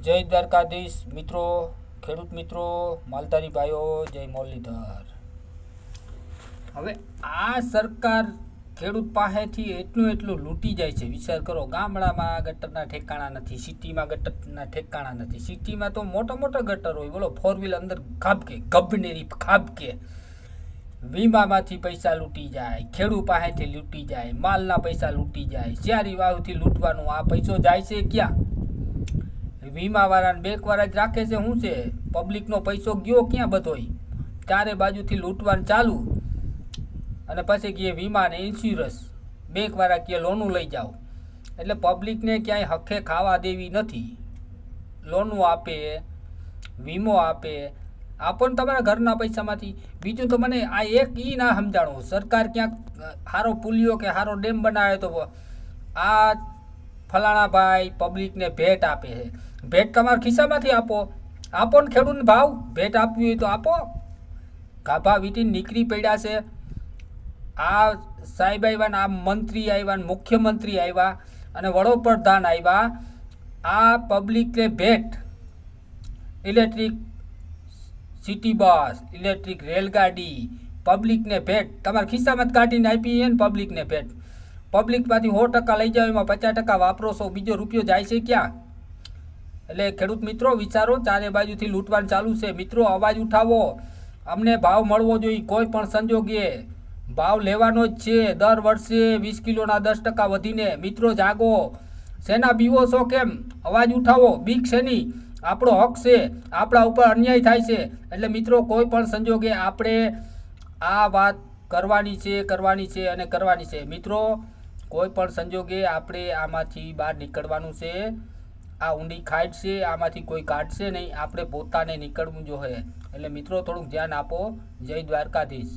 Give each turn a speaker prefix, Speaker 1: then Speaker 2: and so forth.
Speaker 1: જય દ્વારકાધીશ મિત્રો, ખેડૂત મિત્રો, માલધારી ભાઈઓ, જય મુરલીધર। હવે આ સરકાર ખેડૂત પાસેથી એટલું લૂંટી જાય છે, વિચાર કરો। ગામડામાં ગટરના ઠેકાણા નથી, સિટીમાં ગટરના ઠેકાણા નથી। સિટીમાં તો મોટા ગટર હોય, બોલો 4 વ્હીલ અંદર ખાબકે ગભનેરી ખાબકે। વીમામાંથી પૈસા લૂંટી જાય, ખેડૂત પાસેથી લૂંટી જાય, માલના પૈસા લૂંટી જાય, શિયારી વાવથી લૂંટવાનું। આ પૈસો જાય છે ક્યાં? વીમાવાળાને બેંકવાળા જ રાખે છે। શું છે? પબ્લિકનો પૈસો ગયો ક્યાં બધોય? ચારે બાજુથી લૂંટવાનું ચાલુ, અને પછી કહે વીમા ને ઇન્સ્યોરન્સ, બેંકવાળા કહે લોનું લઈ જાઓ। એટલે પબ્લિકને ક્યાંય હકે ખાવા દેવી નથી। લોનું આપે, વીમો આપે, આપો ને તમારા ઘરના પૈસામાંથી। બીજું તો મને આ એક ઈ ના સમજાણું, સરકાર ક્યાંક સારો પુલિયો કે સારો ડેમ બનાવે તો આ ફલાણા ભાઈ પબ્લિકને ભેટ આપે છે। ભેટ તમારા ખિસ્સામાંથી આપો ને ખેડૂતને ભાવ ભેટ આપવી હોય તો આપો। ગાભા વીટીને નીકળી પડ્યા છે। આ સાહેબ આવ્યા ને આ મંત્રી આવ્યા ને મુખ્યમંત્રી આવ્યા અને વડોપ્રધાન આવ્યા। આ પબ્લિકને ભેટ ઇલેક્ટ્રિક સિટી બસ, ઇલેક્ટ્રિક રેલગાડી, પબ્લિકને ભેટ તમારા ખિસ્સામાં કાઢીને આપી ને પબ્લિકને ભેટ। પબ્લિકમાંથી 100% લઈ જાવ, એમાં 50% વાપરો છો, બીજો રૂપિયો જાય છે ક્યાં? એટલે ખેડૂત મિત્રો વિચારો, ચારે બાજુથી લૂંટવાનું ચાલુ છે। મિત્રો અવાજ ઉઠાવો, અમને ભાવ મળવો જોઈએ, કોઈ પણ સંજોગે ભાવ લેવાનો જ છે। દર વર્ષે 20 કિલોના 10% વધીને। મિત્રો જાગો, શેના બીવો છો કેમ? અવાજ ઉઠાવો, બીક શેની? આપણો હક છે, આપણા ઉપર અન્યાય થાય છે। એટલે મિત્રો કોઈ પણ સંજોગે આપણે આ વાત કરવાની છે અને કરવાની છે। મિત્રો કોઈ પણ સંજોગે આપણે આમાંથી બહાર નીકળવાનું છે। આ ઊંડી ખાઈટ છે, આમાંથી કોઈ કાઢશે નહીં, આપણે પોતાને નીકળવું જોઈએ। એટલે મિત્રો થોડુંક ધ્યાન આપો। જય દ્વારકાધીશ।